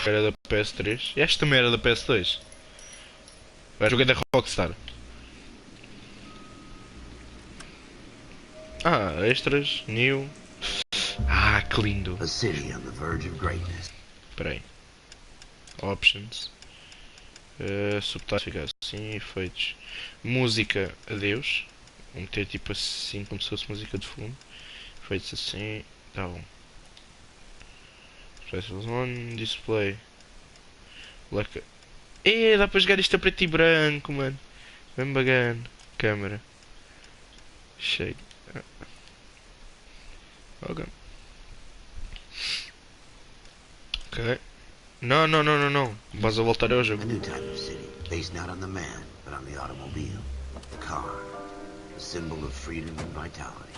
Era da PS3. E esta também era da PS2. Eu joguei da Rockstar. Ah, extras, new. Ah, que lindo. A city on the verge of greatness. Espera aí. Options. Subtítulos, fica assim, efeitos. Música, adeus. Vou meter tipo assim, como se fosse música de fundo. Efeitos assim, tá bom. Specials on, display. Black. Dá para jogar isto a preto e branco, mano. Bem bacana. Câmera. Shade. Ok. Ok. Não, não, não, não, não. Vas a voltar ao jogo. A new type of city, based not on the man, but on the automobile. The car. A symbol of freedom and vitality.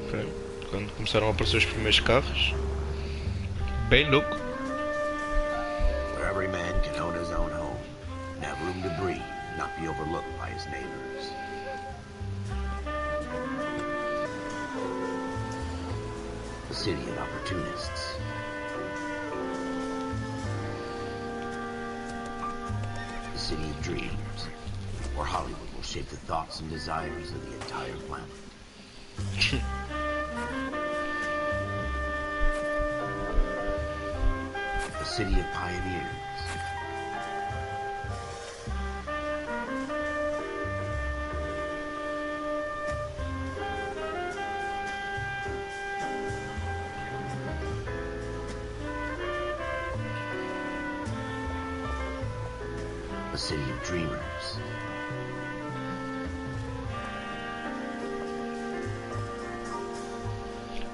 Ok. Quando começaram a aparecer os primeiros carros. Bem louco. Where every man can own his own home, and have room to breathe, and not be overlooked by his neighbors. A city of opportunists. A city of dreams, where Hollywood will shape the thoughts and desires of the entire planet. A city of pioneers. A city of dreamers.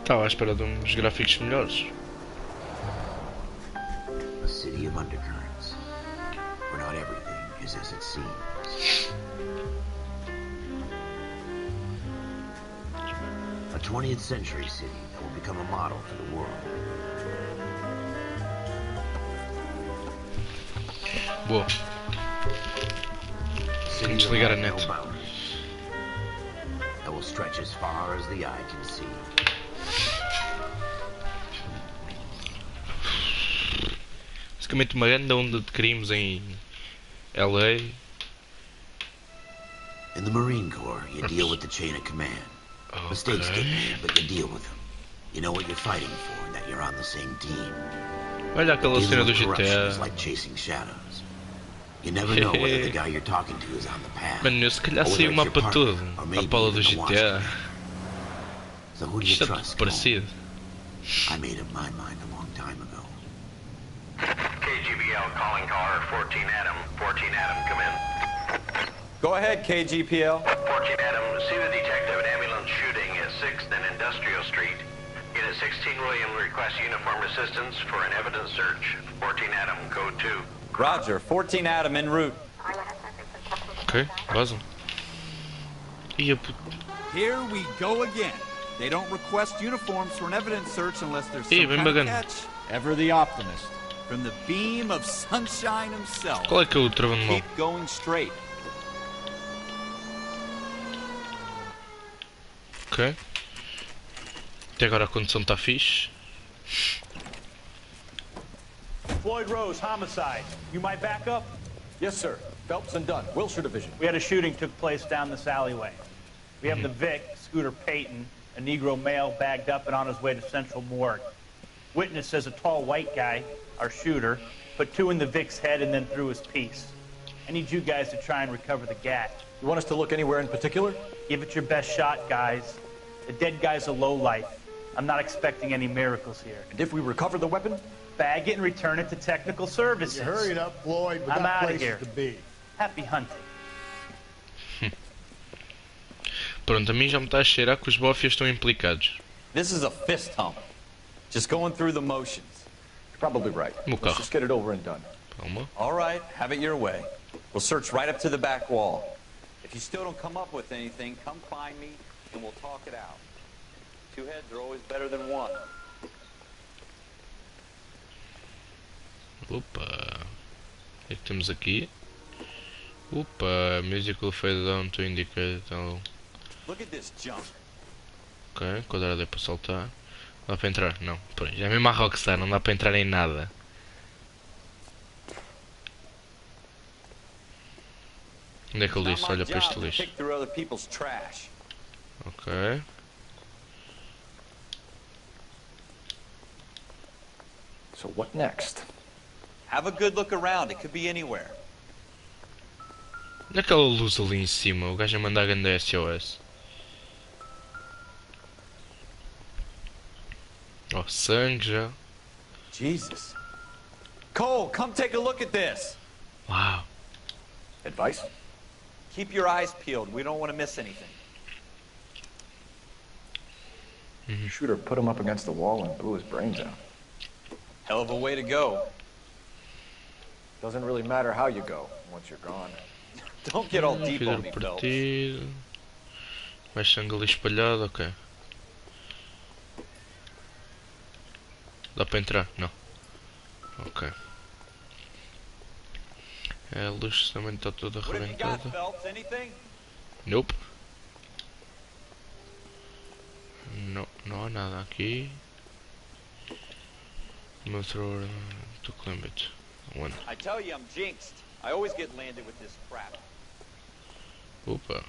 Estava à espera de uns gráficos melhores. A city of undercurrents, where not everything is as it seems. A 20th century city that will become a model for the world. Boa. Vamos desligar a net. That will stretch as far as the eye can see. Basicamente uma grande onda de crimes em L.A. In the Marine Corps, you deal with the chain of command. Mistakes get made, but you deal with them. You know what you're fighting for, and that you're on the same team. Olha aquela cena do GTA. Is like chasing shadows. You never know whether the guy you're talking to is on the path. Mano, se calhar saiu o mapa todo. A pala do GTA. So who do you Isto é trust? tudo parecido. I made up my mind a long time ago. KGBL calling caller 14 Adam. 14 Adam, come in. Go ahead, KGPL. 14 Adam, see the detective at ambulance shooting at 6th and Industrial Street. Unit 16 William requests uniform assistance for an evidence search. 14 Adam, code 2. Roger, 14 Adam en route. Ok, Baza. Ia Here we go again. They don't request uniforms for an evidence search unless there's some bem kind of bacana. catch. Ever the optimist. From the beam of sunshine himself. Qual é que é o travão de mão? Keep going straight. Ok. Até agora a condução está fixe. Floyd Rose, homicide. You might back up? Yes, sir. Phelps and Dunn, Wilshire Division. We had a shooting took place down this alleyway. We have the Vic, Scooter Payton, a Negro male bagged up and on his way to Central Morgue. Witness says a tall white guy, our shooter, put 2 in the Vic's head and then threw his piece. I need you guys to try and recover the gat. You want us to look anywhere in particular? Give it your best shot, guys. The dead guy's a lowlife. I'm not expecting any miracles here. And if we recover the weapon? Bag it and return it to technical services. You hurry it up, Floyd. We I'm got out of places here. to be. Happy hunting. Pronto, a mim já me está a cheirar que os bofias estão implicados. This is a fist hump. Just going through the motions. You're probably right. No Let's carro. just get it over and done. Calma. All right, have it your way. We'll search right up to the back wall. If you still don't come up with anything, come find me and we'll talk it out. 2 heads are always better than 1. Opa. O que é que temos aqui? Opa, musical fade down to indicate. Então. Look at this jump. Ok, quadrado é para saltar. Dá para entrar? Não. Pois, é mesmo a Rockstar, não dá para entrar em nada. Onde é que ele disse? Olha para este lixo. Ok. So what next? Have a good look around. It could be anywhere. Olha aquela luz ali em cima, o gajo a mandar grande SOS. Oh, sangue já. Jesus. Cole, come take a look at this. Uau. Advice? Keep your eyes peeled. We don't want to miss anything. Shooter put him up against the wall and blew his brains out. Hell of a way to go. Doesn't really matter how you go once you're gone. Don't get all deep on Vidro me, Phelps. partido. Mais sangue ali espalhado, ok. Dá para entrar? Não. Ok. A luz também está toda What have you got, arrebentada. Phelps? Anything? Nope. Não, não há nada aqui. Vou throw to climb it. One. I tell you, I'm jinxed. I always get landed with this crap. Opa.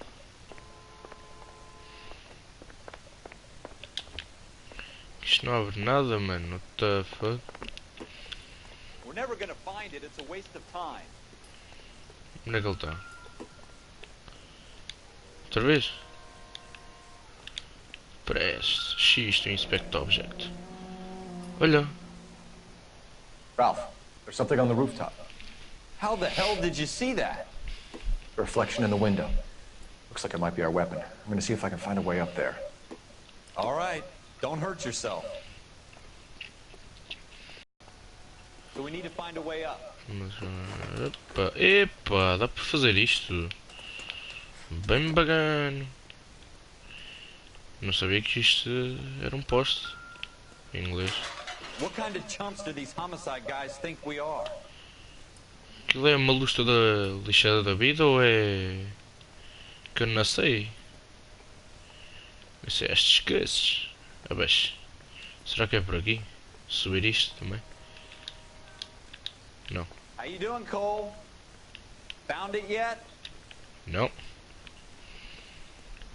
Isto não abre nada, mano. What the fuck? We're never gonna find it. It's a waste of time. Onde é que ele está? Outra vez? Press X to inspect object. Olha. Ralph, there's something on the rooftop. How the hell did you see that? A reflection in the window. Looks like it might be our weapon. I'm gonna see if I can find a way up there. All right. Don't hurt yourself. So we need to find a way up. Epa, epa, dá para fazer isto. Bem bacana. Não sabia que isto era um poste. Em inglês. What kind of chumps do these homicide guys think we are? Aquilo é uma luz toda lixada da vida ou é... que eu não sei. Isso é estes esqueces. Abaixo. Será que é por aqui? Subir isto também? Não. How you doing, Cole? Found it yet? Não.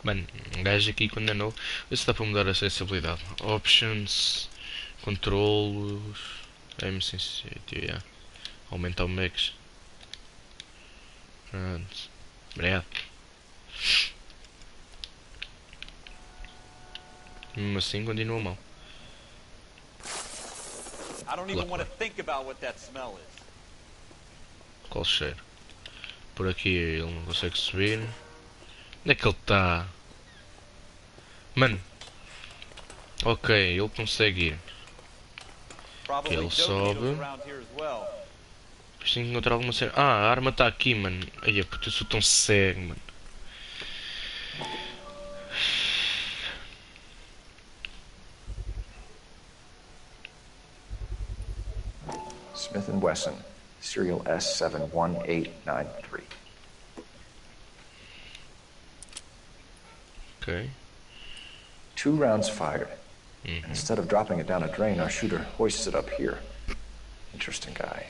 Mano, um gajo aqui quando é novo. Vê se dá para mudar a sensibilidade. Options. Controlos. Aim sensitivity, yeah. Aumentar o max. Pronto. Obrigado. Mesmo assim continua mal. I don't even want to think about what that smell is. Qual cheiro? Por aqui ele não consegue subir. Onde é que ele está? Mano. Ok, ele consegue ir. Probably Ele dope sobe. needles around here as well. Depois tenho que encontrar alguma cena. Ah, a arma está aqui, mano. Ai, puta, eu sou tão cego, mano. Smith & Wesson, serial S71893. Ok. 2 rounds fired. And instead of dropping it down a drain, our shooter hoists it up here. Interesting guy.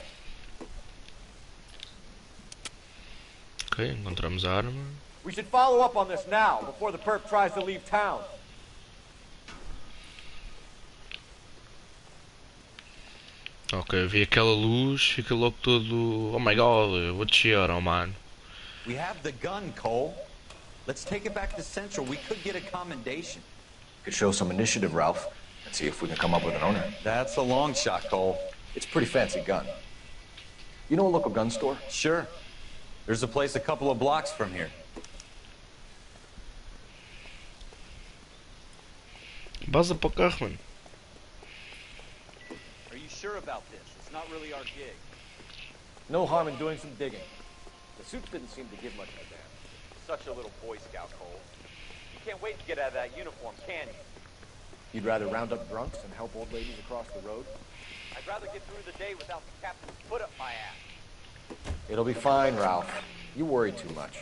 Ok, encontramos a arma. We should follow up on this now, before the perp tries to leave town. Ok, vi aquela luz, fica logo todo... Oh my god, what cheer, oh man. We have the gun, Cole. Let's take it back to Central. We could get a commendation. Could show some initiative, Ralph, and see if we can come up with an owner. That's a long shot, Cole. It's a pretty fancy gun. You know a local gun store? Sure. There's a place a couple of blocks from here. Baza para o carro, mano. Are you sure about this? It's not really our gig. No harm in doing some digging. The suits didn't seem to give much of a damn. Such a little Boy Scout, Cole. You can't wait to get out of that uniform, can you? You'd rather round up drunks and help old ladies across the road? I'd rather get through the day without the captain's foot up my ass. It'll be fine, Ralph. You worry too much.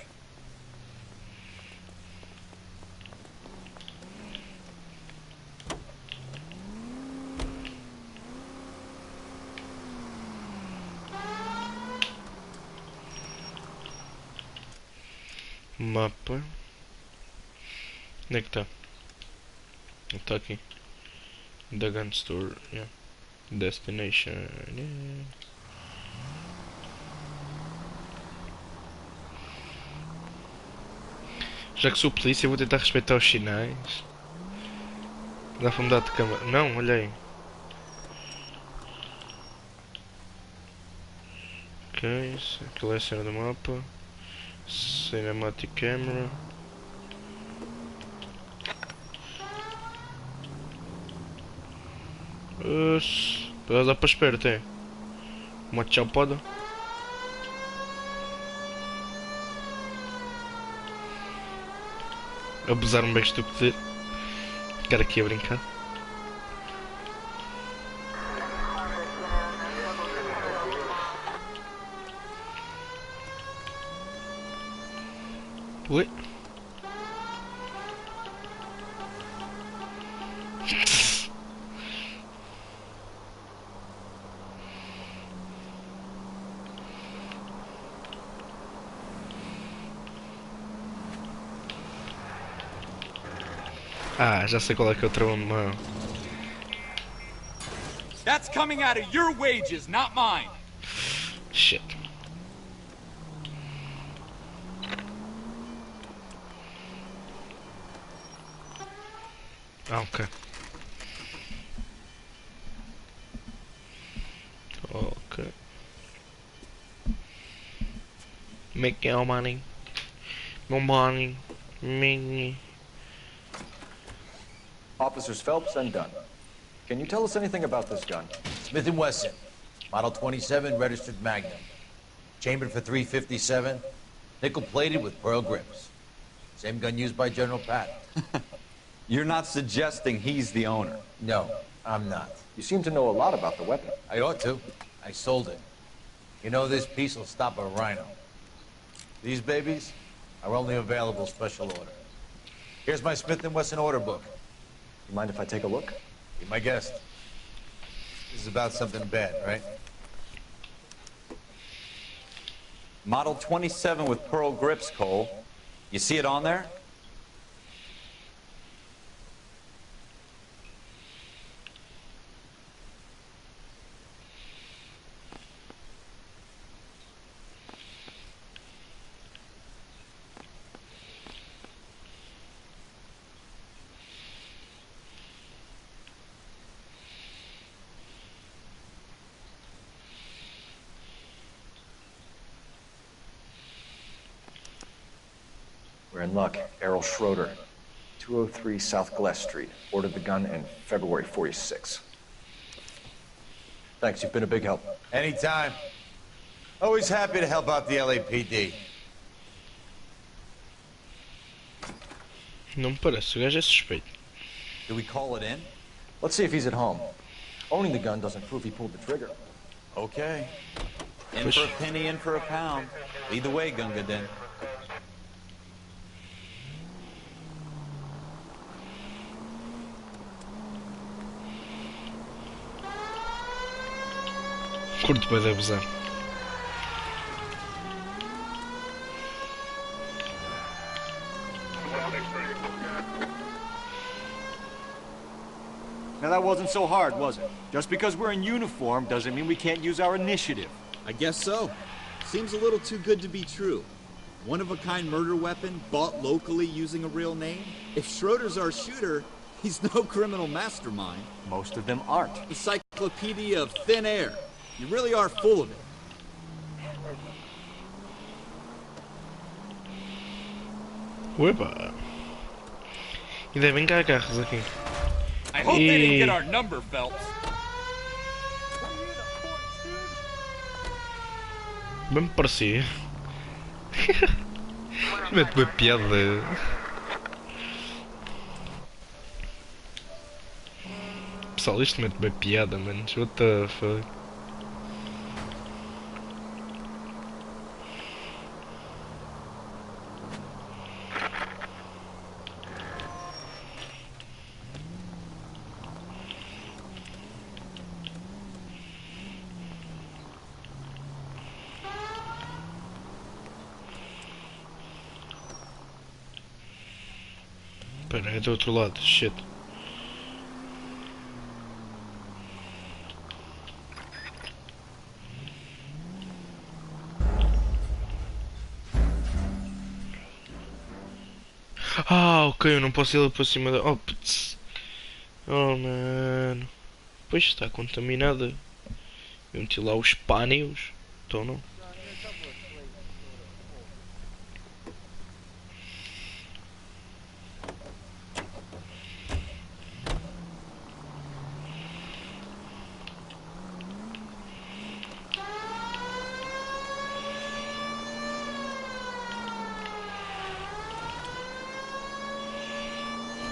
Mapa. Onde é que está? Está aqui. The Gun Store. Yeah. Destination. Yeah. Já que sou polícia, vou tentar respeitar os sinais. Dá para mudar de câmera. Não, olha aí. Ok, aquela é a cena do mapa. Cinematic Camera. Para dar para espera até. Uma chapada. Abusar-me bem estúpido. Ficar aqui a brincar. Oi? Ah, já sei qual é que é o trauma. That's coming out of your wages, not mine. Shit. Ah, ok. Ok. Make your money. No money. Money. Officers Phelps and Dunn. Can you tell us anything about this gun? Smith & Wesson, Model 27, registered Magnum. Chambered for .357, nickel-plated with pearl grips. Same gun used by General Patton. You're not suggesting he's the owner? No, I'm not. You seem to know a lot about the weapon. I ought to. I sold it. You know this piece will stop a rhino. These babies are only available special order. Here's my Smith & Wesson order book. You mind if I take a look? Be my guest. This is about something bad, right? Model 27 with pearl grips, Cole. You see it on there? We're in luck. Errol Schroeder, 203 South Glass Street. Ordered the gun in February '46. Thanks, you've been a big help. Anytime. Always happy to help out the LAPD. Não me parece, o gajo é suspeito. Do we call it in? Let's see if he's at home. Owning the gun doesn't prove he pulled the trigger. Okay. In for a penny, in for a pound. Lead the way, Gunga Din. Curto bem de abusar. Now that wasn't so hard, was it? Just because we're in uniform doesn't mean we can't use our initiative. I guess so. Seems a little too good to be true. One-of-a-kind murder weapon bought locally using a real name? If Schroeder's our shooter, he's no criminal mastermind. Most of them aren't. Encyclopedia of thin air. You really are full of it. Uepa! Ainda bem que há carros aqui. I hope they didn't get our number, Phelps. Bem me parecia. Mete uma piada. Pessoal, isto mete uma piada, manos. What the fuck? Espera, é do outro lado. Shit. Ah, ok, eu não posso ir lá para cima da... Oh, putz. Oh, mano. Pois está contaminada. Eu meti lá os pânios. Então não.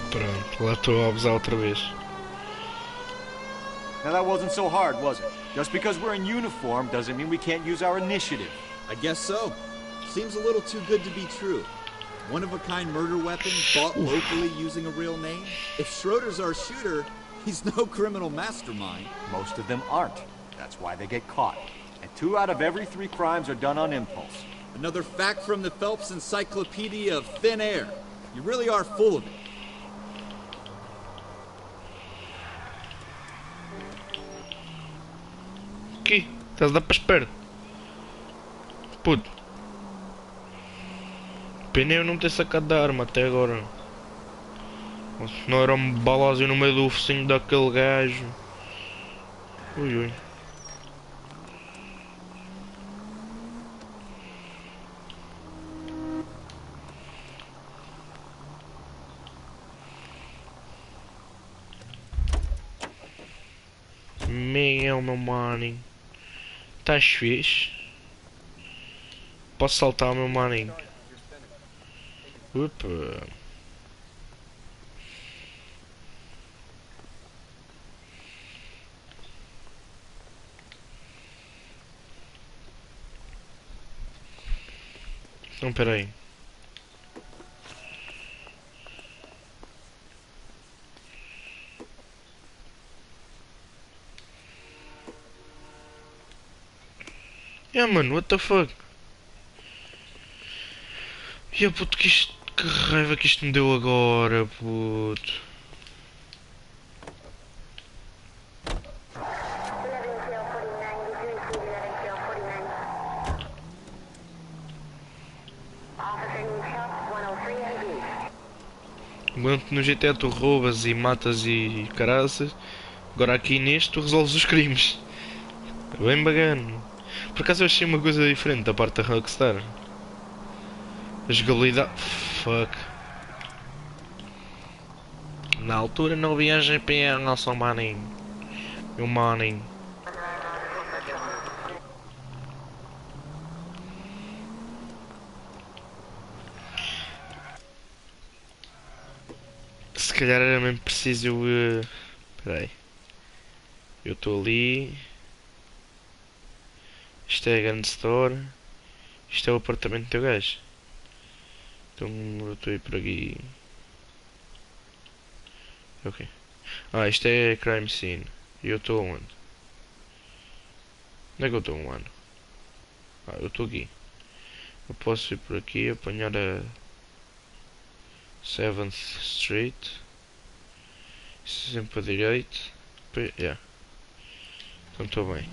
Pronto, lá estou a abusar outra vez. Now that wasn't so hard, was it? Just because we're in uniform doesn't mean we can't use our initiative. I guess so. Seems a little too good to be true. One-of-a-kind murder weapon bought locally using a real name? If Schroeder's our shooter, he's no criminal mastermind. Most of them aren't. That's why they get caught. And 2 out of every 3 crimes are done on impulse. Another fact from the Phelps Encyclopedia of Thin Air. You really are full of it. Aqui, estás a dar para espera. Puto. Pena eu não ter sacado da arma até agora. Não era um balazio no meio do focinho daquele gajo. Ui ui. Miguel, meu maninho. Estás fixe? Posso saltar, meu maninho? Opa. Então, peraí. Yeah, mano, what the fuck? Yeah, puto, que raiva que isto me deu agora, puto. Enquanto no GTA tu roubas e matas e caraças, agora aqui neste tu resolves os crimes. É bem bacana. Por acaso eu achei uma coisa diferente da parte da Rockstar. A jogabilidade... Fuck. Na altura não havia GPR, nosso maninho. Meu maninho. Se calhar era mesmo preciso eu... Espera aí. Eu estou ali. Isto é a grande store. Isto é o apartamento do teu gajo. Então eu estou aí por aqui. Ok. Ah, isto é a crime scene. E eu estou onde? Onde é que eu estou, mano? Ah, eu estou aqui. Eu posso ir por aqui, apanhar a 7th Street. Isso sempre para direita. Yeah. Então estou bem.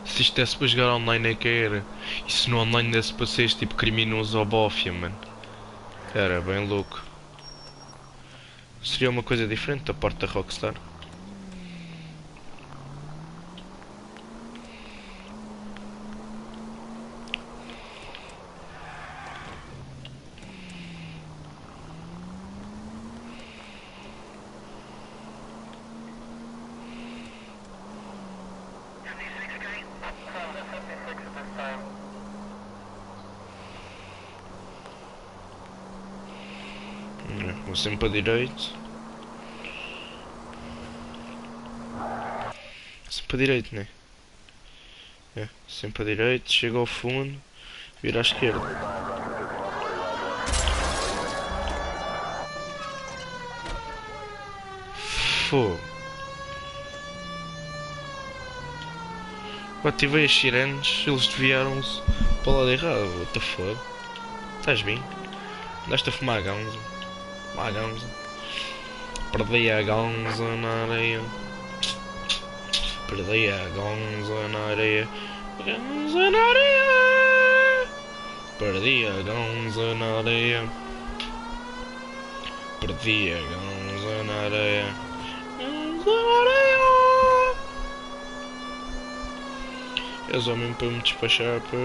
Se isto desse para jogar online é que era. E se no online desse para seres tipo criminoso ou bófia, mano. Era bem louco. Seria uma coisa diferente da parte da Rockstar. Vou sempre para direito. Sempre para direito, né? É, sempre para direito, chega ao fundo, vira à esquerda. Fogo. Eu ativei as sirenes, eles desviaram-se para o lado errado. What the fuck? Estás bem? Andaste a fumar a ganza. Fumar a ganza. Perdi a ganza na areia. Perdi a ganza na areia. Ganza na areia. Perdi a ganza na areia. Perdi a ganza na areia. Ganza na areia. Eu só mesmo para me despachar para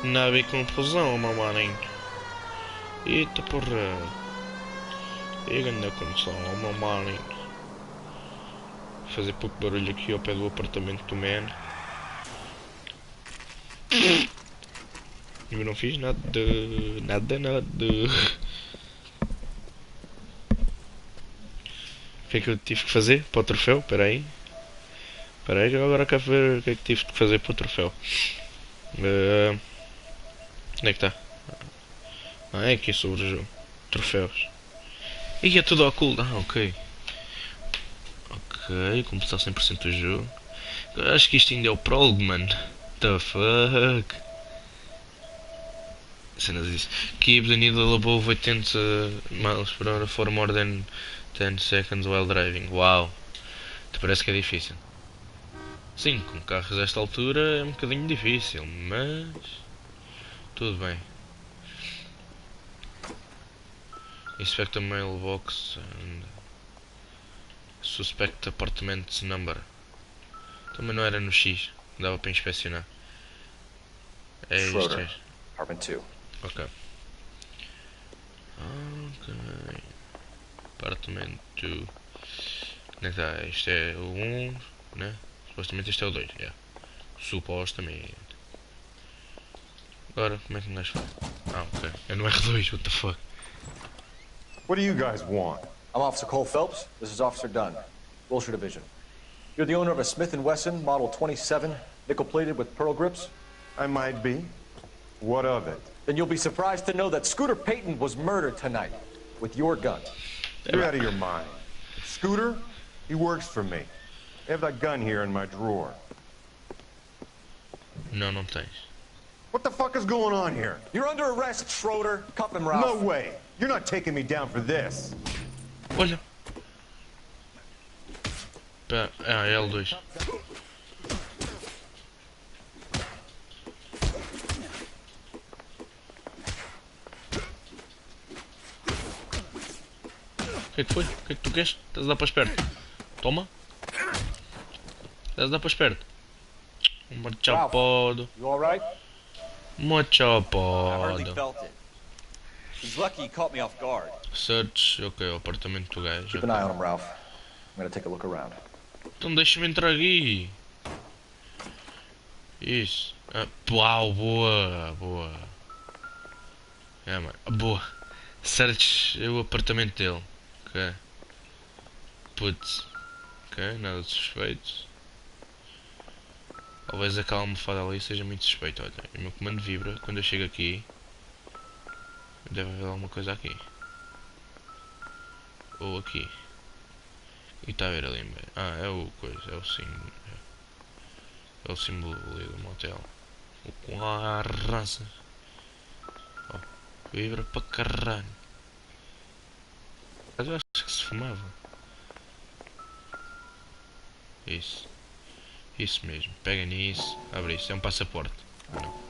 não haver confusão, meu maninho. Eita porra. E grande confusão, meu maninho. Fazer pouco barulho aqui ao pé do apartamento do man. Eu não fiz nada. Nada. O que é que eu tive que fazer para o troféu? Espera aí, que eu agora quero ver o que é que tive que fazer para o troféu. Onde é que está? Ah, é aqui sobre o jogo. Troféus. E é tudo ao cooldown, ok. Ok, completar 100% do jogo. Acho que isto ainda é o prólogo, mano. The fuck. Cenas disso. Keep the needle above 80 miles per hour for more than 10 seconds while driving. Uau. Te parece que é difícil? Sim, com carros desta altura é um bocadinho difícil, mas tudo bem. Inspect a mailbox and suspect apartment number. Também não era no X, dava para inspecionar. É isto, Schroeder, apartment 2. Ok. Ok. Apartment 2. Onde é que está? Isto é o 1, né? Supostamente este é o 2, yeah. Supostamente. Agora, como é que um gajo faz? Ah, ok. É no R2, what the fuck? What do you guys want? I'm Officer Cole Phelps. This is Officer Dunn, Wilshire Division. You're the owner of a Smith & Wesson Model 27, nickel-plated with pearl grips? I might be. What of it? Then you'll be surprised to know that Scooter Payton was murdered tonight with your gun. You're out of your mind. Scooter? He works for me. I have that gun here in my drawer. Não tens. What the fuck is going on here? You're under arrest, Schroeder. Cuff him, Ralph. No way. You're not taking me down for this. Olha. Pera, é L2. O que é que foi? O que é que tu queres? Estás a dar para esperto? Toma. Estás a dar para esperto? Machapado. You all right? I hardly Machapado. felt it. He's lucky he caught me off guard. Search. Ok, o apartamento do gajo. Keep an eye on him, Ralph. I'm gonna take a look around. Então deixa-me entrar aqui. Isso. Ah, uau, boa. É, mano. Boa. Search o apartamento dele. Ok. Putz. Ok, nada de suspeito. Talvez aquela almofada ali seja muito suspeito. Olha, o meu comando vibra quando eu chego aqui. Deve haver alguma coisa aqui. Ou aqui. E está a ver ali em meio. Ah, é o coisa, é o símbolo. É o símbolo ali do motel. O com a raça. Oh, vibra para caralho. Mas eu acho que se fumava. Isso mesmo. Pega nisso. Abre isso. É um passaporte. Não.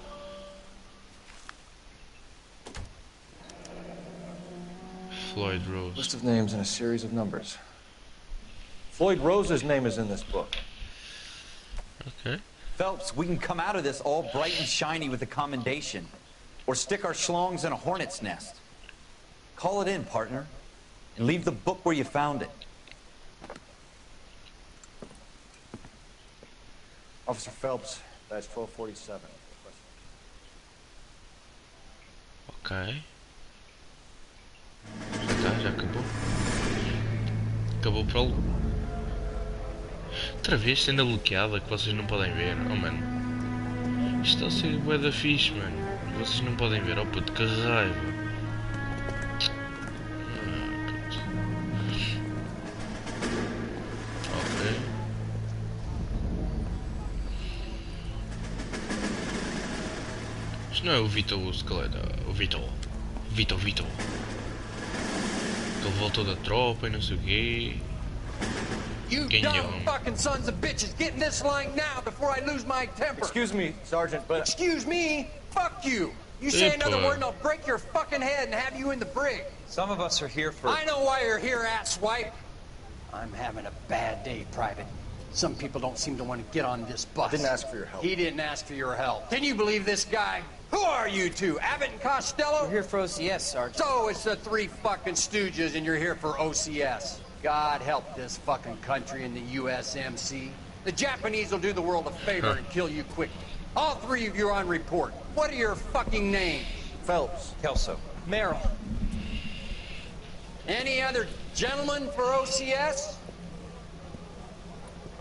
Floyd Rose. List of names and a series of numbers. Floyd Rose's name is in this book. Ok. Phelps, we can come out of this all bright and shiny with a commendation. Or stick our schlongs in a hornet's nest. Call it in, partner. And leave the book where you found it. Officer Phelps, that's 1247. Ok. Já acabou. Acabou o prólogo. Outra vez sendo bloqueada que vocês não podem ver. Oh mano. Isto está a ser bué da fixe, mano. Vocês não podem ver. Oh puto, que raiva. Ok. Isto não é o Vitor o esqueleto, o Vitor. Vitor. Ele voltou da tropa e não sei o quê. You dumb fucking sons of bitches, get in this line now before I lose my temper. Excuse me, Sergeant, but... Excuse me? Fuck you. You say another word and I'll break your fucking head and have you in the brig. Some of us are here for... I know why you're here, asswipe. I'm having a bad day, Private. Some people don't seem to want to get on this bus. I didn't ask for your help. He didn't ask for your help. Can you believe this guy? Who are you two? Abbott and Costello? We're here for OCS, Sergeant. So it's the three fucking stooges and you're here for OCS. God help this fucking country and the USMC. The Japanese will do the world a favor and kill you quickly. All three of you are on report. What are your fucking names? Phelps. Kelso. Merrill. Any other gentlemen for OCS?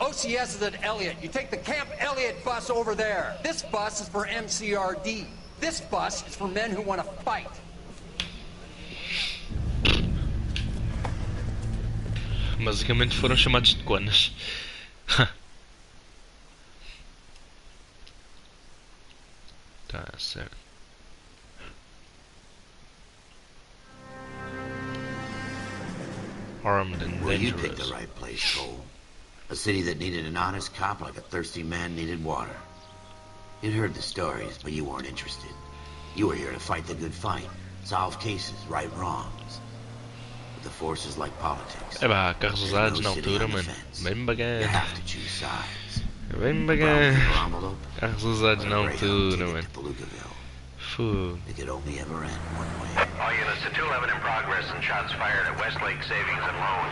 OCS is at Elliott. You take the Camp Elliott bus over there. This bus is for MCRD. This bus is for men who want to fight. Basicamente foram chamados de conas. Tá certo. Armed and well, you picked dangerous. the right place, Cole. A city that needed an honest cop like a thirsty man needed water. You'd heard the stories, but you weren't interested. You were here to fight the good fight, solve cases, right wrongs. But the force is like politics. É pá, carros usados na altura, mano. Bem bacana. Bem bacana. Carros usados na altura, mano. Fogo. It could only ever end one way. All units to 211 in progress and shots fired at Westlake Savings and Loan,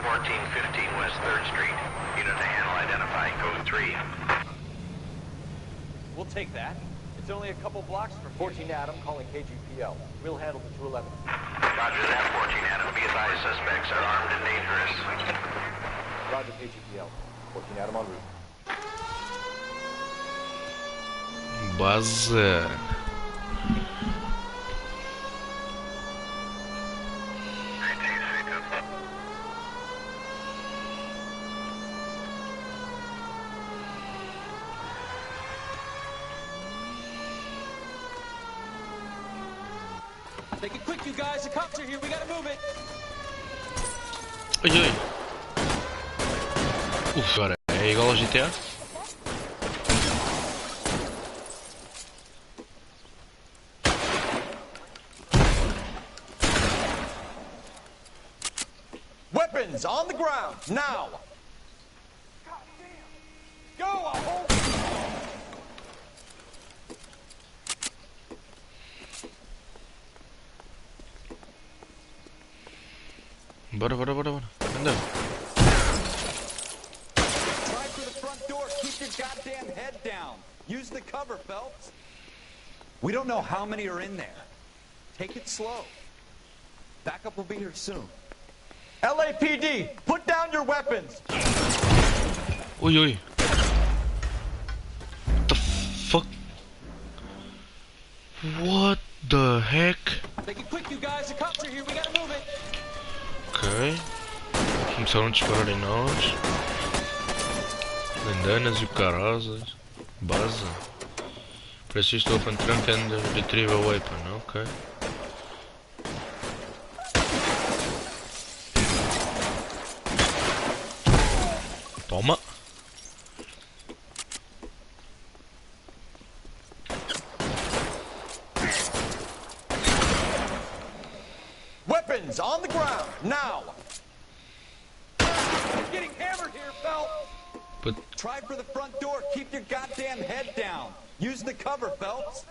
1415 West 3rd Street. Unit to handle identifying code 3. We'll take that. It's only a couple blocks from 14 Adam calling KGPL. We'll handle the 211. Roger that, 14 Adam. Be advised, suspects are armed and dangerous. Roger, KGPL. 14 Adam en route. Baza. Make it quick, you guys. The cops are here. We gotta move it. Oi, oi. Agora é igual ao GTA? Weapons on the ground, now! Go, Aho! Bora. Anda. Try for the front door. Keep your goddamn head down. Use the cover, Phelps. We don't know how many are in there. Take it slow. Backup will be here soon. LAPD, put down your weapons! Oi. What the fuck? What the heck? Make it quick, you guys. The cops are here. We gotta move it. Ok. Começaram a disparar em nós. Bandanas e o carosas. Baza. Parece isto open trunk and retrieve a weapon. Ok. Toma. Weapons on the ground, now! You're getting hammered here, Phelps. But Try for the front door. Keep your goddamn head down. Use the cover, Phelps.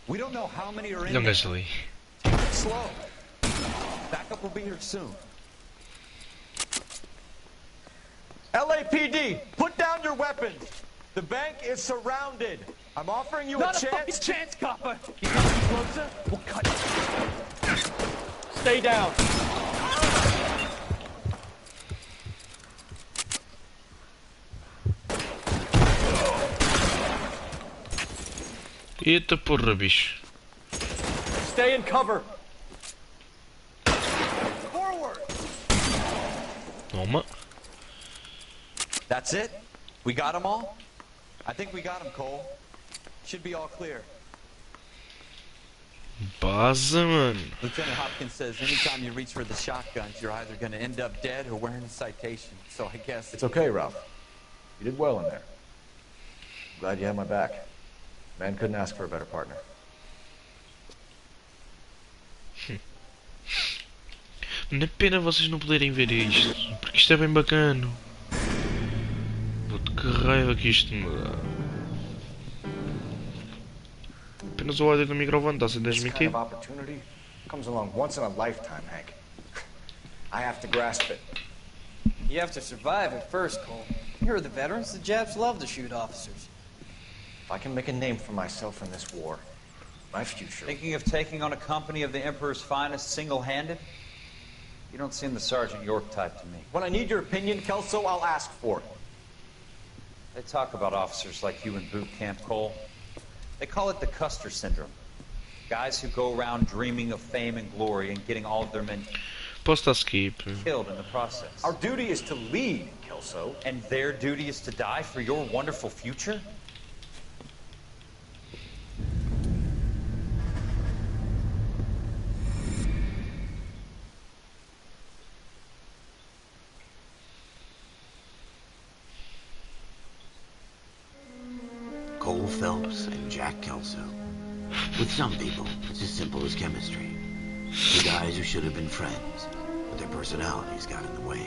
We don't know how many are in não there. gasta ali. Take it slow. Backup will be here soon. LAPD, put down your weapons! The bank is surrounded. I'm offering you Not a chance. fucking chance, copper. You come any closer, we'll cut you. Stay down. Eita porra, bicho. Stay in cover. Forward. Toma. That's it? We got them all? I think we got them, Cole. Should be all clear. Baza, mano. Lieutenant Hopkins says anytime you reach for the shotguns, you're either going to end up dead or wearing a citation. So I guess... It's okay, Ralph. You did well in there. I'm glad you had my back. Man couldn't ask for a better partner. Não é pena vocês não poderem ver isto, porque isto é bem bacana. Que raiva que isto me dá. Apenas o ódio do microfone está a ser transmitido. This kind of opportunity comes along once in a lifetime, Hank. I have to grasp it. You have to survive it first, Cole. Here are the veterans. The Japs love to shoot officers. If I can make a name for myself in this war, my future... Thinking of taking on a company of the Emperor's finest single-handed? You don't seem the Sergeant York type to me. When I need your opinion, Kelso, I'll ask for it. They talk about officers like you in boot camp, Cole. They call it the Custer syndrome. Guys who go around dreaming of fame and glory and getting all of their men killed in the process. Our duty is to lead, Kelso. And their duty is to die for your wonderful future? Cole Phelps and Jack Kelso. With some people, it's as simple as chemistry. Two guys who should have been friends, but their personalities got in the way.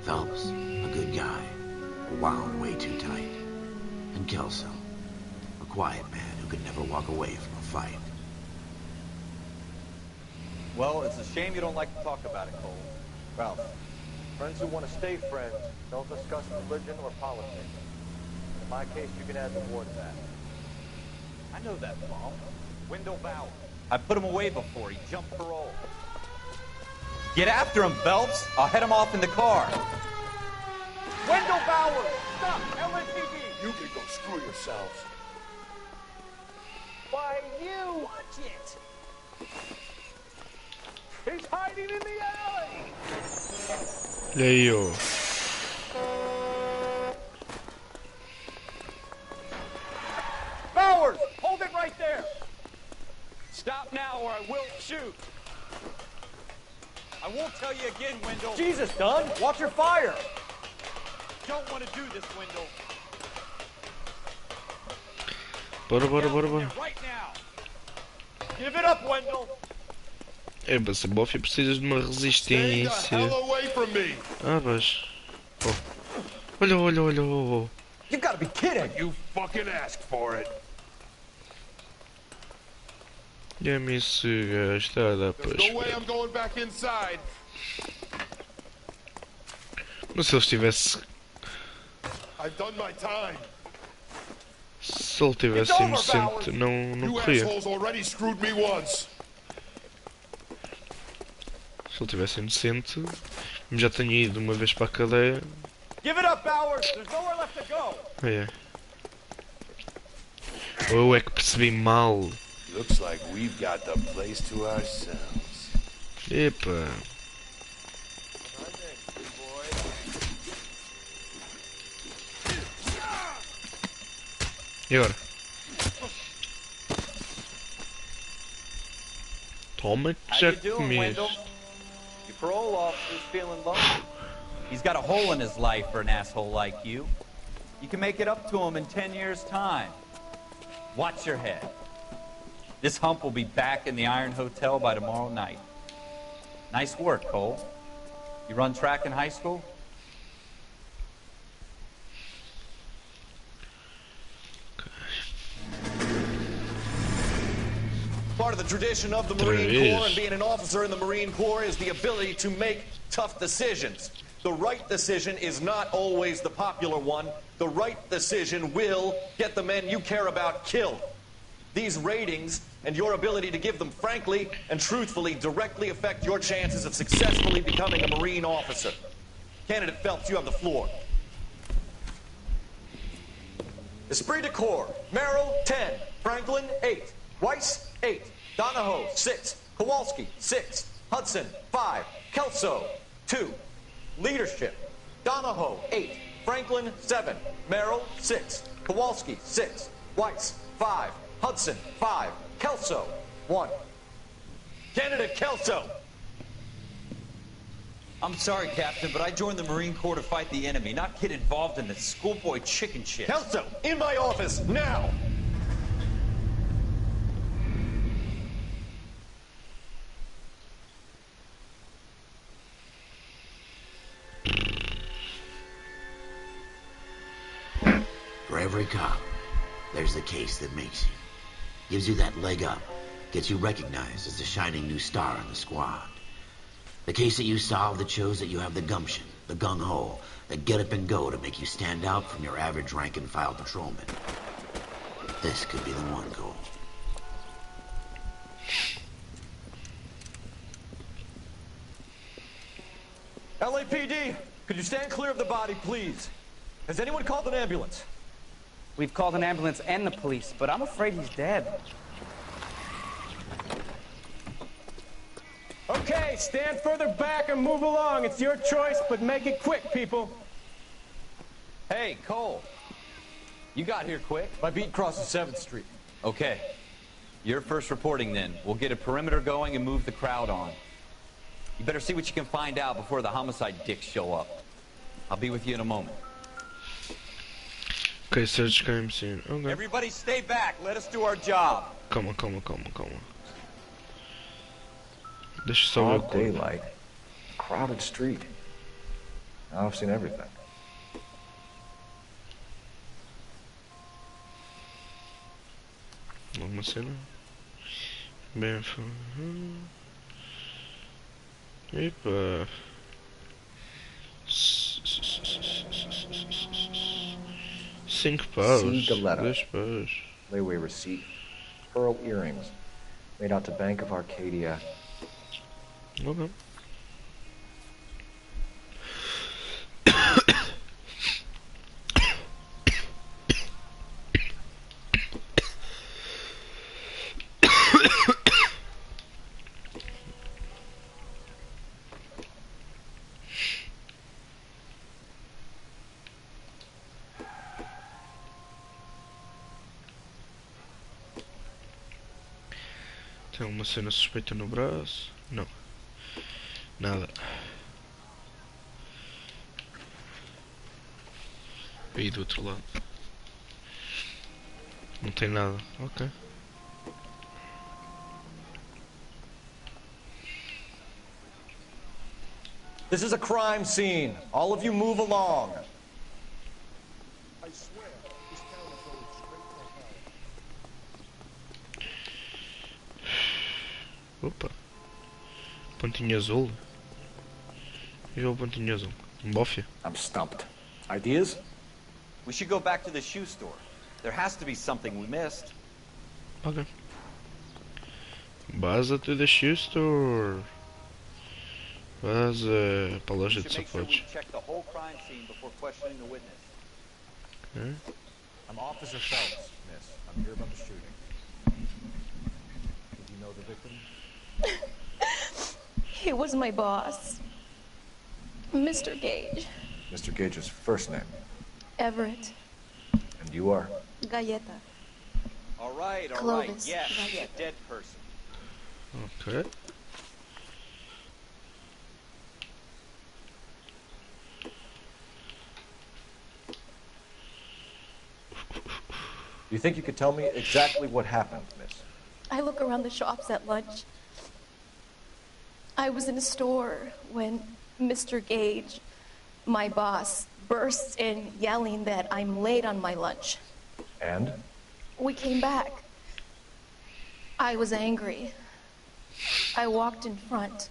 Phelps, a good guy, wound way too tight. And Kelso, a quiet man who could never walk away from a fight. Well, it's a shame you don't like to talk about it, Cole. Ralph, friends who want to stay friends don't discuss religion or politics. In my case, you can add the war to that. I know that, Paul. Wendell Bauer. I put him away before. He jumped parole. Get after him, Phelps. I'll head him off in the car. Wendell Bauer! Stop! LAPD! You can go screw yourselves. Why, you! Watch it! He's hiding in the alley! Olha aí, ó. Bowers! Hold it right there! Stop now or I will shoot! I won't tell you again, Wendell. Jesus, Dunn! Watch your fire! Don't want to do this, Wendell. Bora. Right now! Give it up, Wendell! É, mas a Buffy precisa de uma resistência. Ah, mas... Oh. Olha. You gotta be kidding! You fucking asked for it. Olha-me esse gajo, está a dar para There's no way I'm going back inside. Mas se ele estivesse... I've done my time. Se ele estivesse inocente, não You corria. assholes already screwed me once. Se ele estivesse inocente, já tenho ido uma vez para a cadeia. Give it up, Bowers! There's nowhere left to go! É. Ou eu é que percebi mal. Looks like we've got the place to ourselves. Epa. E agora? Toma que já comeste. Your parole officer's feeling lonely. He's got a hole in his life for an asshole like you. You can make it up to him in 10 years' time. Watch your head. This hump will be back in the Iron Hotel by tomorrow night. Nice work, Cole. You run track in high school? Part of the tradition of the Marine Corps and being an officer in the Marine Corps is the ability to make tough decisions. The right decision is not always the popular one. The right decision will get the men you care about killed. These ratings and your ability to give them frankly and truthfully directly affect your chances of successfully becoming a Marine officer. Candidate Phelps, you have the floor. Esprit de Corps, Merrill, 10. Franklin, 8. Weiss, 8. Donahoe, 6. Kowalski, 6. Hudson, 5. Kelso, 2. Leadership, Donahoe, 8. Franklin, 7. Merrill, 6. Kowalski, 6. Weiss, 5. Hudson, 5. Kelso, 1. Candidate Kelso! I'm sorry, Captain, but I joined the Marine Corps to fight the enemy, not get involved in this schoolboy chicken shit. Kelso, in my office, now! For every cop, there's the case that makes you. Gives you that leg up. Gets you recognized as the shining new star in the squad. The case that you solve that shows that you have the gumption, the gung-ho, the get up and go to make you stand out from your average rank-and-file patrolman. This could be the one, Cole. LAPD, could you stand clear of the body, please? Has anyone called an ambulance? We've called an ambulance and the police, but I'm afraid he's dead. Okay, stand further back and move along. It's your choice, but make it quick, people. Hey, Cole. You got here quick. My beat crosses 7th Street. Okay. You're first reporting then. We'll get a perimeter going and move the crowd on. You better see what you can find out before the homicide dicks show up. I'll be with you in a moment. Okay, search crime scene. Okay. Everybody stay back. Let us do our job. Calma. Deixa só ver o Broad daylight, crowded street. Now I've seen everything. Uma cena bem. Epa. 5 paus. C. Galetta. 2 paus. Layaway receipt. Pearl earrings. Made out to Bank of Arcadia. Okay. Tem uma cena suspeita no braço? Não. Nada. E do outro lado. Não tem nada. Ok. This is a crime scene. All of you move along. I swear, this town is going straight to hell. Opa. Pontinho azul. E o pontinho azul? Bofia. I'm stumped. Ideas? We should go back to the shoe store. There has to be something we missed. Ok. Baza to the shoe store. Baza para a loja de sapatos. Check the whole crime scene before questioning the witness. Okay. I'm Officer Phelps, miss. I'm here about the shooting. Did you know the victim? He was my boss, Mr. Gage. Mr. Gage's first name. Everett. And you are? Galleta. All right. Clovis. Yes, Galleta. dead person. Okay. You think you could tell me exactly what happened, miss? I look around the shops at lunch. I was in a store when Mr. Gage, my boss, bursts in yelling that I'm late on my lunch. And? We came back. I was angry. I walked in front.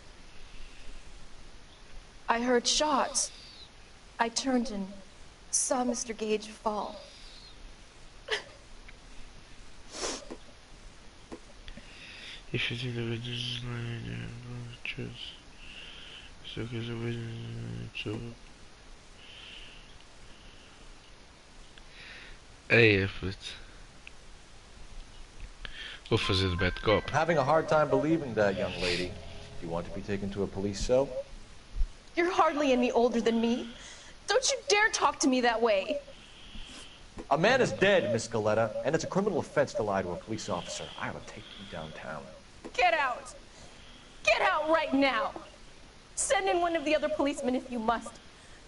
I heard shots. I turned and saw Mr. Gage fall. If you think the witness is lying, choose. So because the witness Ei, puto. Vou fazer de bad cop. I'm having a hard time believing that, young lady. Do you want to be taken to a police cell? You're hardly any older than me. Don't you dare talk to me that way. A man is dead, Miss Galletta, and it's a criminal offense to lie to a police officer. I will take you downtown. Get out! Get out right now! Send in one of the other policemen if you must,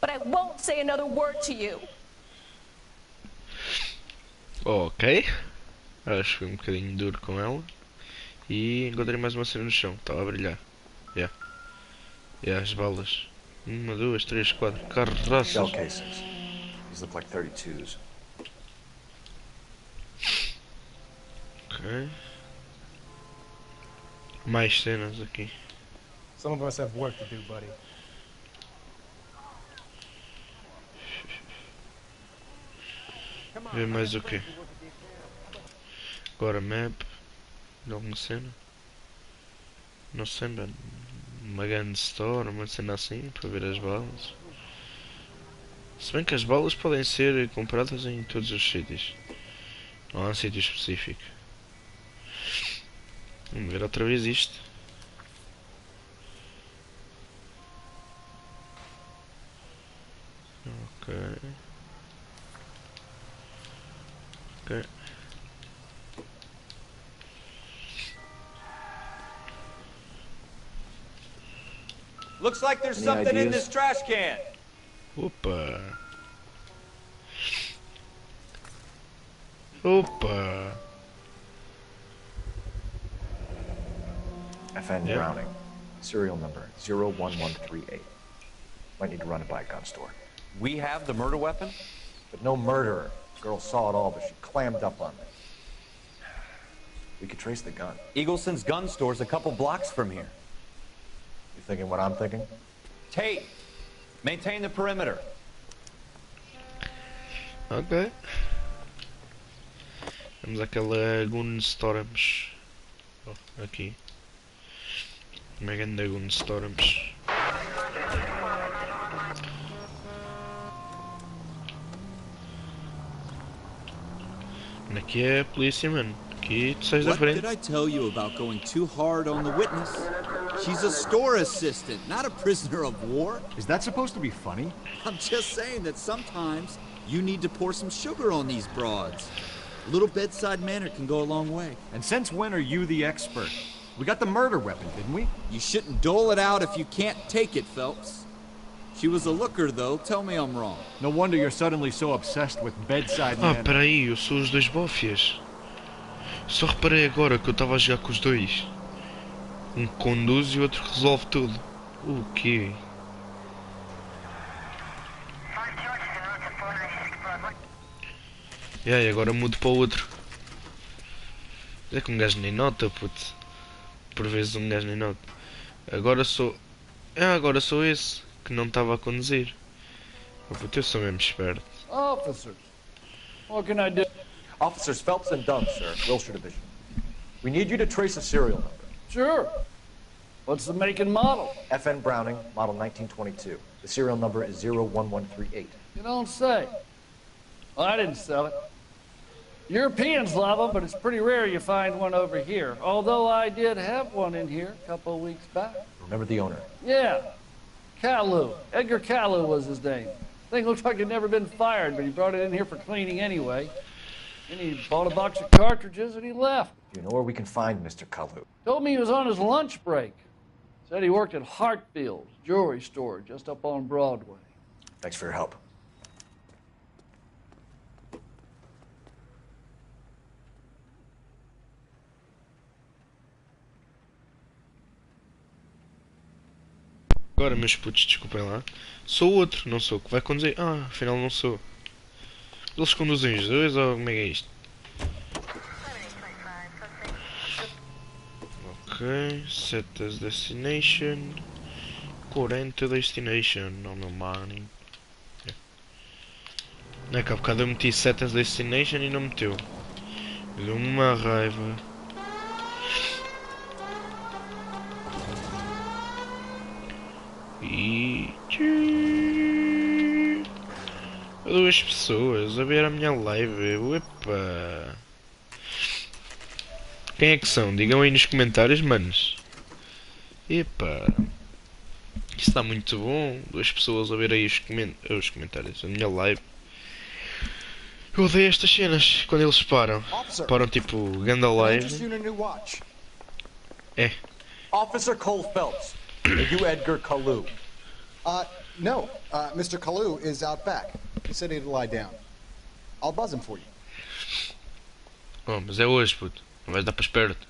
but I won't say another word to you. Ok. Acho que foi um bocadinho duro com ela. E encontrei mais uma cena no chão. Estava a brilhar. Yeah. E as balas. 1, 2, 3, 4. Carroças. Shell casings. These look like 32s. Ok. Mais cenas aqui. Some of us have work to do, buddy. Ver mais o quê? Agora map. De alguma cena? Não sei, mano. Uma gun store, uma cena assim, para ver as balas. Se bem que as balas podem ser compradas em todos os sítios. Não há um sítio específico. Vamos ver outra vez isto. Ok. Ok. Looks like there's Any something in ideas? this trash can. Opa. Opa. FN Yeah. Browning. Serial number 01138. Might need to run it by a gun store. We have the murder weapon? But no murderer. Girl saw it all, but she clammed up on me. We could trace the gun. Eagleson's gun store's a couple blocks from here. You thinking what I'm thinking? Tate, maintain the perimeter. Ok. Temos aquela gun storms. Oh, aqui. Uma grande gun storms. Aqui é a polícia, mano. Aqui tu sais da What frente. did I tell you about going too hard on the witness? She's a store assistant, not a prisoner of war. Is that supposed to be funny? I'm just saying that sometimes you need to pour some sugar on these broads. A little bedside manner can go a long way. And since when are you the expert? We got the murder weapon, didn't we? You shouldn't dole it out if you can't take it, Phelps. She was a looker, though. Tell me I'm wrong. No wonder you're suddenly so obsessed with bedside Ah, manner. peraí, eu sou os dois bofias. Só reparei agora que eu estava a jogar com os dois. Um conduz e o outro resolve tudo. O quê? E aí, agora mudo para o outro. É que um gajo nem nota, puto. Por vezes um gajo nem nota. Agora sou... agora sou esse que não estava a conduzir. Oh, puto, eu sou mesmo esperto. Officers, what can I do? Officers Phelps and Dunn, sir. Wilshire Division. We need you to trace a serial number. Sure. What's the make and model? FN Browning, model 1922. The serial number is 01138. You don't say. Well, I didn't sell it. Europeans love them, but it's pretty rare you find one over here. Although I did have one in here a couple of weeks back. Remember the owner? Yeah. Caillou. Edgar Caillou was his name. Thing looks like he'd never been fired, but he brought it in here for cleaning anyway. Then he bought a box of cartridges and he left. Do you know where we can find Mr. Kalu? Told me he was on his lunch break. Said he worked at Hartfield's jewelry store just up on Broadway. Thanks for your help. Agora, meus putos, desculpem lá. Sou o outro, não sou o que vai conduzir. Ah, afinal não sou. Eles conduzem os dois ou como é que é isto? Ok, set as destination. 40 destination, no meu money. Não é que há bocado eu meti set as destination e não meteu. Deu uma raiva. E... duas pessoas a ver a minha live. Uepa. Quem é que são? Digam aí nos comentários, manos. Epa. Isso está muito bom. Duas pessoas a ver aí os comentários. A minha live. Eu odeio estas cenas quando eles param. Param tipo ganda live. Officer Cole Phelps, are you Edgar Kalu? No. Mr. Kalu is out back. He said he'd lie down. I'll buzz him for you. Oh, mas é hoje, puto. Não vais dar para esperto.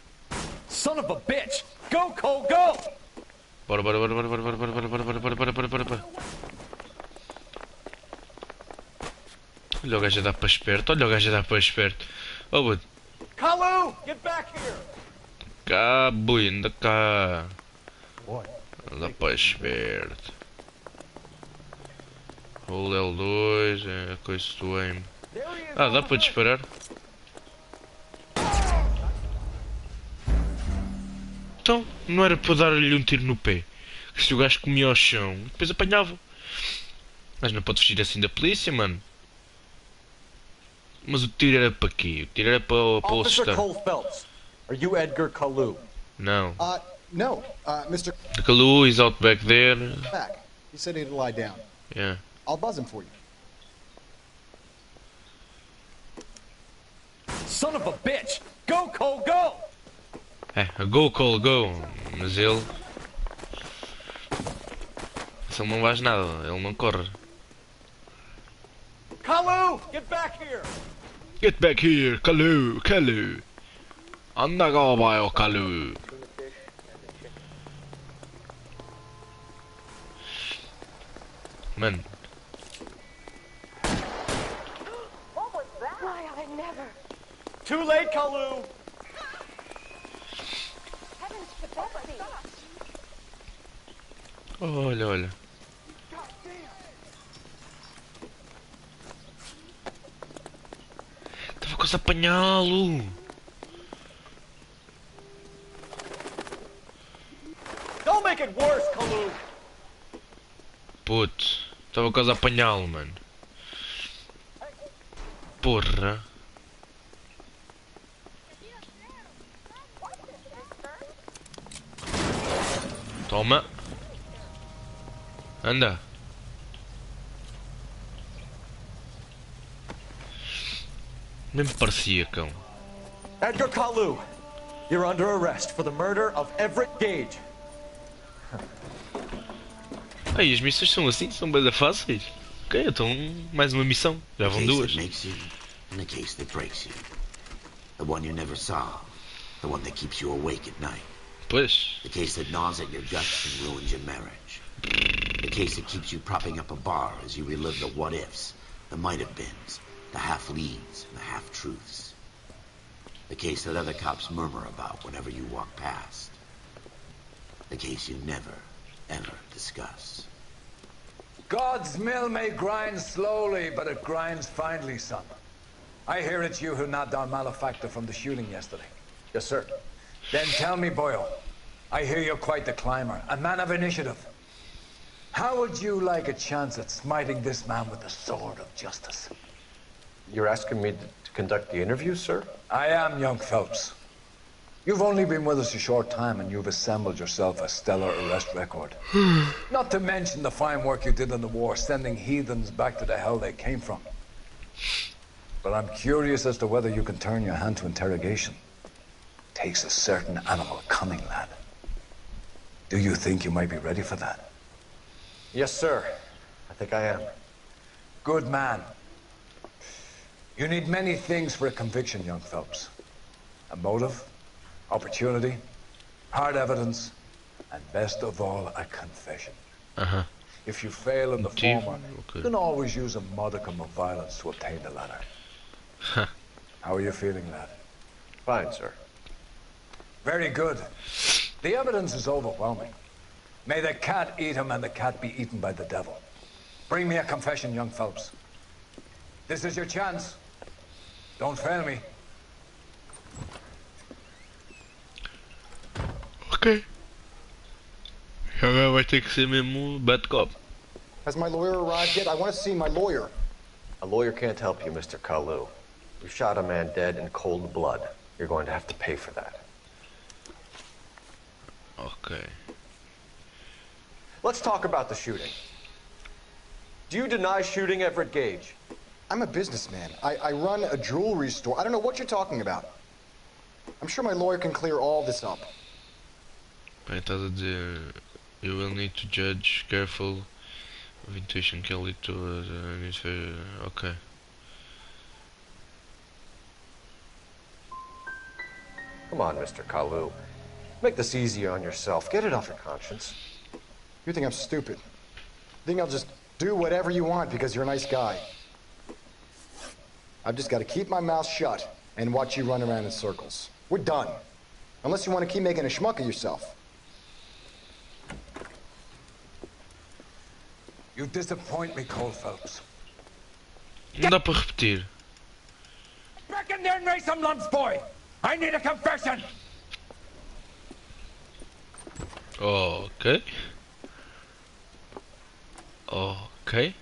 Son of a bitch! Go, Cole, go! Bora, bora, bora, bora, bora, bora, bora, bora, bora, bora, bora, bora, bora, bora. Olha o gajo a dar para esperto, olha o gajo a dar para esperto. Oh, puto. Kalu, get back here! Cá, boi, anda cá. Anda para esperto. O L2, é a coisa do aim. Ah, dá para disparar? Então, não era para dar-lhe um tiro no pé. Que se o gajo comia ao chão, depois apanhava. Mas não pode fugir assim da polícia, mano. Mas o tiro era para quê? O tiro era para o Officer assustar. Cole Phelps, are you Edgar Kalu? Não. No. Mr. The Kalu is out back there. Back. He said he'd lie down. Yeah. I'll buzz him for you. Son of a bitch! Go, Cole, go! É, go Cole, go. Mas ele... Se ele não faz nada, ele não corre. Kalu, get back here! Get back here, Kalu, Kalu. Anda cá, vai, ó Kalu. Mano. Why, I never. Too late, Kalu! Heavens to Betsy. Olha, olha. Estava quase a apanhá-lo. Don't make it worse, Kalu! Puto. Estava quase a apanhá-lo, mano. Porra. Toma. Anda. Nem me parecia, cão. Edgar Kalu, you're under arrest for the murder of Everett Gage. Ai, as missões são assim? São bem fáceis? Ok, então mais uma missão. Já vão duas. The case that makes you and the case that breaks you. The one you never solve. The one that keeps you awake at night. Pois. The case that gnaws at your guts and ruins your marriage. The case that keeps you propping up a bar as you relive the what-ifs, the might-have-beens, the half-leads, and the half-truths. The case that other cops murmur about whenever you walk past. The case you never, ever discuss. God's mill may grind slowly, but it grinds finely, son. I hear it's you who knocked down Malefactor from the shooting yesterday. Yes, sir. Then tell me, Boyle, I hear you're quite the climber, a man of initiative. How would you like a chance at smiting this man with the sword of justice? You're asking me to conduct the interview, sir? I am, young Phelps. You've only been with us a short time and you've assembled yourself a stellar arrest record. Not to mention the fine work you did in the war, sending heathens back to the hell they came from. But I'm curious as to whether you can turn your hand to interrogation. Takes a certain animal cunning, lad. Do you think you might be ready for that? Yes, sir. I think I am. Good man. You need many things for a conviction, young Phelps. A motive, opportunity, hard evidence, and best of all, a confession. Uh-huh. If you fail in the former, you can always use a modicum of violence to obtain the latter. How are you feeling, lad? Fine, sir. Very good. The evidence is overwhelming. May the cat eat him and the cat be eaten by the devil. Bring me a confession, young Phelps. This is your chance. Don't fail me. Ok. Agora vai ter que ser mesmo bad cop. Has my lawyer arrived yet? I want to see my lawyer. A lawyer can't help you, Mr. Kalu. You shot a man dead in cold blood. You're going to have to pay for that. Okay. Let's talk about the shooting. Do you deny shooting Everett Gage? I'm a businessman. I run a jewelry store. I don't know what you're talking about. I'm sure my lawyer can clear all this up. Bem, estás a dizer. You will need to judge careful of intuition can lead to ok. Come on, Mr. Kalu. Make this easier on yourself. Get it off your conscience. You think I'm stupid? You think I'll just do whatever you want because you're a nice guy? I've just got to keep my mouth shut and watch you run around in circles. We're done. Unless you want to keep making a schmuck of yourself. You disappoint me, Cole Phelps. Não dá para repetir. Back in there and raise some lumps, boy! I need a confession! Ok. Ok.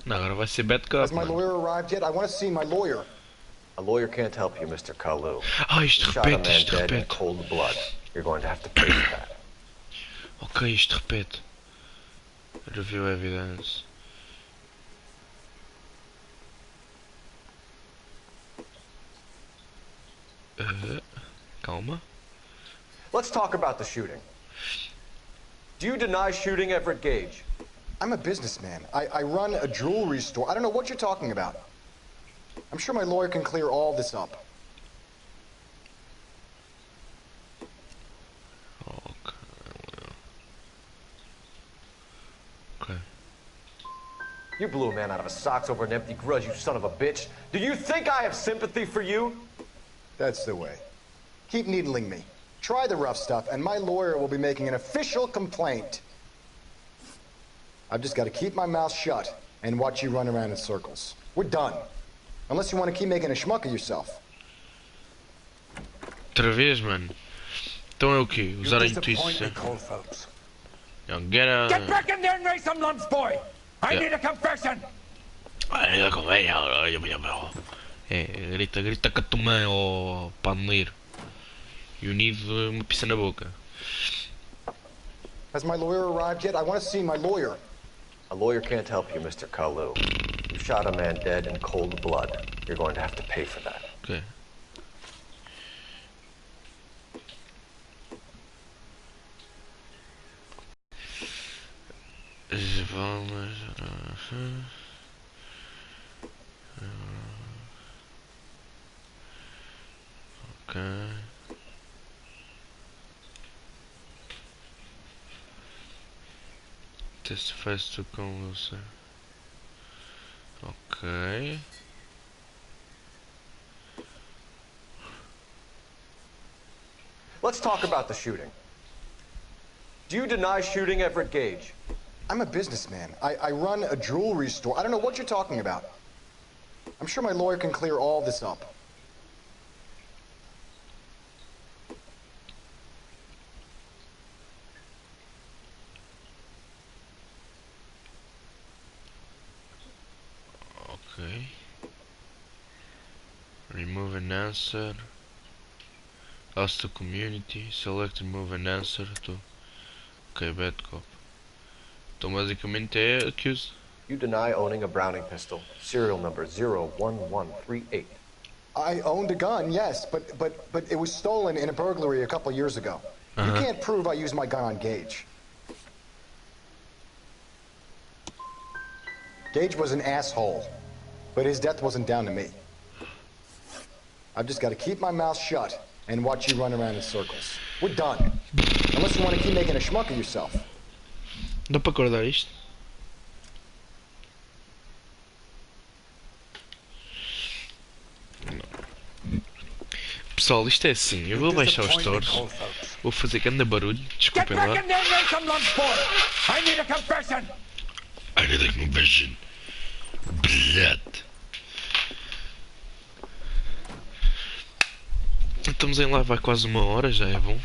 Não, agora vai ser bad cop. Has my lawyer arrived yet? I want to see my lawyer. A lawyer can't help you, Mr. Kalu. Isto You shot a repete, man isto dead in repete. cold blood. You're going to have to pay for that. Ok, isto repete. Review evidence. Calma. Let's talk about the shooting. Do you deny shooting Everett Gage? I'm a businessman. I run a jewelry store. I don't know what you're talking about. I'm sure my lawyer can clear all this up. Okay. You blew a man out of his socks over an empty grudge, you son of a bitch. Do you think I have sympathy for you? That's the way. Keep needling me. Try the rough stuff, and my lawyer will be making an official complaint. I've just got to keep my mouth shut and watch you run around in circles. We're done. Unless you want to keep making a schmuck of yourself. Outra vez, mano. Então é o quê? Usar a intuição. Get back in there and raise some lumps, boy! I need a confession! Grita, grita com a tua mãe, ó paneleiro. E unido uma pizza na boca. Has my lawyer arrived yet? I want to see my lawyer. A lawyer can't help you, Mr. Kalu. You shot a man dead in cold blood. You're going to have to pay for that. Okay. Okay. Testifies to conlusion. Okay. Let's talk about the shooting. Do you deny shooting Everett Gage? I'm a businessman. I run a jewelry store. I don't know what you're talking about. I'm sure my lawyer can clear all this up. Okay. Remove an answer. Ask the community. Select remove an answer to. Ok, bad cop. Então basicamente é accused. You deny owning a Browning pistol, serial number 01138. I owned a gun, yes, but it was stolen in a burglary a couple years ago. You can't prove I used my gun on Gage. Gage was an asshole, but his death wasn't down to me. I've just got to keep my mouth shut and watch you run around in circles. We're done. Unless you want to keep making a schmuck of yourself. Dá para acordar isto? Pessoal, isto é assim, eu vou baixar os stores, vou fazer grande barulho, desculpem lá. I need a confession. Blood. Estamos em live há quase uma hora, já é bom.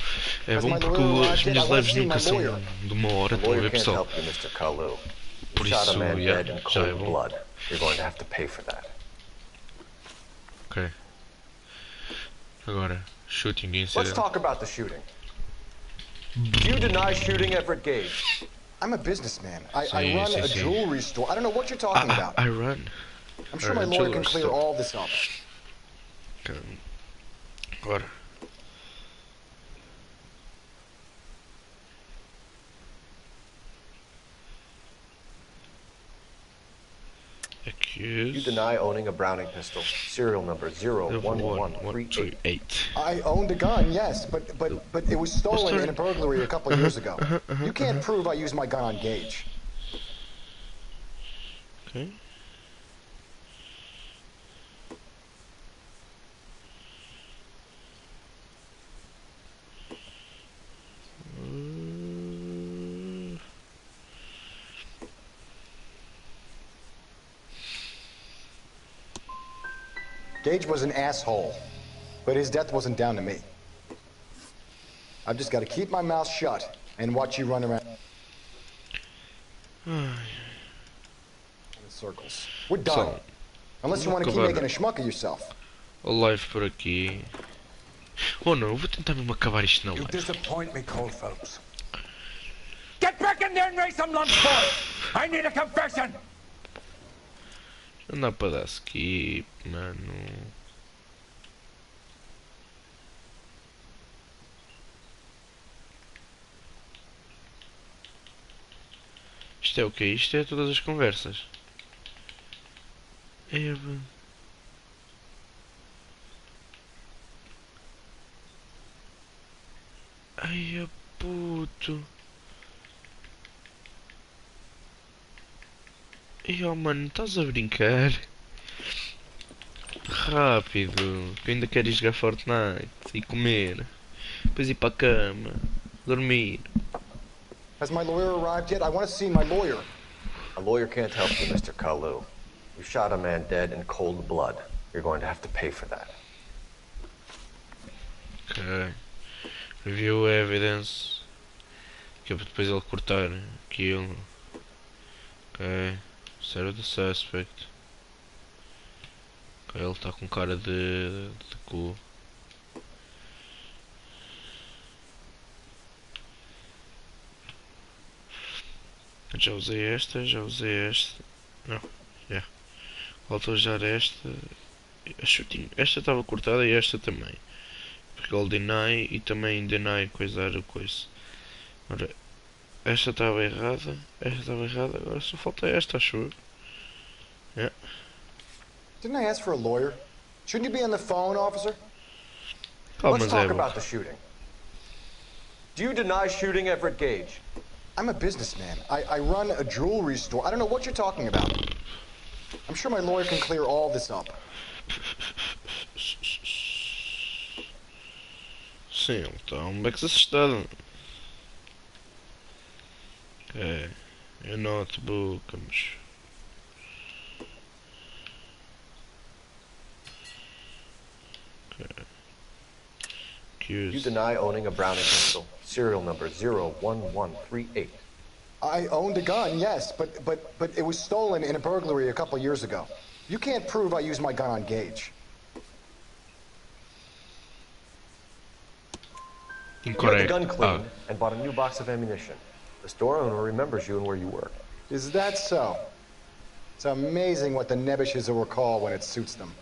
É bom porque as minhas lives nunca são de uma hora, estão a ver, pessoal? Por isso, já é bom. Ok. Agora, shooting incident. Let's talk about the shooting. Do you deny shooting Everett Gage? I'm a businessman. I run a jewelry store. I don't know what you're talking about. I run. I'm sure my lawyer can clear all this up. Okay. Agora. You deny owning a Browning pistol. Serial number 01138. I owned a gun, yes, but it was stolen in a burglary a couple years ago. You can't prove I used my gun on Gage. Okay. Gage was an asshole, but his death wasn't down to me. I've just got to keep my mouth shut and watch you run around in circles. We're done. Unless you want to keep making a schmuck of yourself. O live por aqui. Oh não, eu vou tentar mesmo acabar isto na You live. disappoint me, Cole Phelps. Get back in there and raise some lunch, boy! I need a confession! Não dá para dar skip, mano. Isto é o quê? Isto é todas as conversas. Eva. Ai, a puto. E oh mano, estás a brincar? Rápido, que eu ainda quero ir jogar Fortnite e comer. Depois ir para a cama, dormir. Has my lawyer arrived yet? I want to see my lawyer. A lawyer can't help you, Mr. Kalu. You shot a man dead in cold blood. You're going to have to pay for that. Ok. Review evidence. Que é para depois ele cortar aquilo. Ok. Serve the suspect. Ok, ele está com cara de cu. Já usei esta, já usei esta. Não, yeah. Volto a usar esta. Esta estava cortada e esta também. Porque ele deny e também deny coisar o coisa. Ora, esta estava errada, agora só falta esta, acho eu. Yeah. Didn't I ask for a lawyer? Shouldn't you be on the phone, officer? Let's talk about the shooting. Do you deny shooting Everett Gage? I'm a businessman. I run a jewelry store. I don't know what you're talking about. I'm sure my lawyer can clear all this up. Sim, ele está um beco assustado. Ok. É notebook, vamos. Okay. You deny owning a Browning pistol. Serial number 01138. I owned a gun, yes, but it was stolen in a burglary a couple years ago. You can't prove I used my gun on Gage. You had the gun cleaned and bought a new box of ammunition. The store owner remembers you and where you work. Is that so? It's amazing what the nebbishes will recall when it suits them.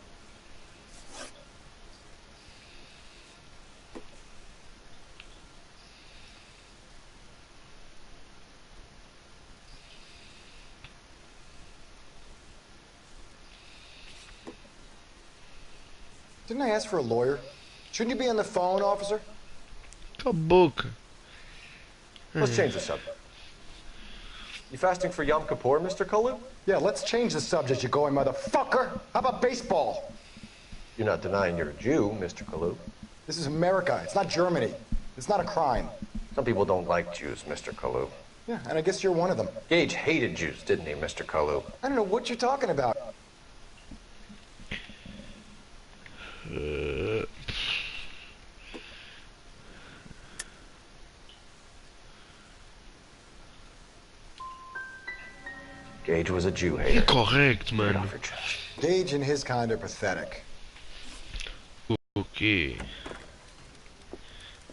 Didn't I ask for a lawyer? Shouldn't you be on the phone, officer? Cala a boca. Let's change the subject. You fasting for Yom Kippur, Mr. Kalu? Yeah, let's change the subject, you going motherfucker. How about baseball? You're not denying you're a Jew, Mr. Kalu. This is America. It's not Germany. It's not a crime. Some people don't like Jews, Mr. Kalu. Yeah, and I guess you're one of them. Gage hated Jews, didn't he, Mr. Kalu? I don't know what you're talking about. Gage was a Jew hater. Incorrect, man. Gage and his kind are pathetic. Ok.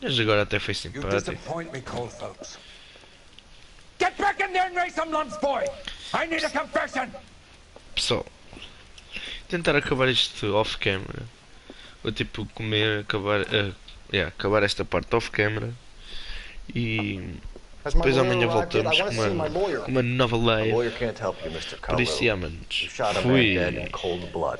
Mas agora até foi You simpático. disappoint me, Cole Phelps. Get back in there and raise some lunch, boy! I need a confession! Pessoal, tentar acabar isto off camera. Ou tipo comer, acabar esta parte off camera. E Has my Depois lawyer amanhã arrived yet? I voltamos want to see my lawyer. com uma nova The live. lawyer can't help you, Mr. Por isso, Kalu. manos. You shot a man dead in Fui. cold blood.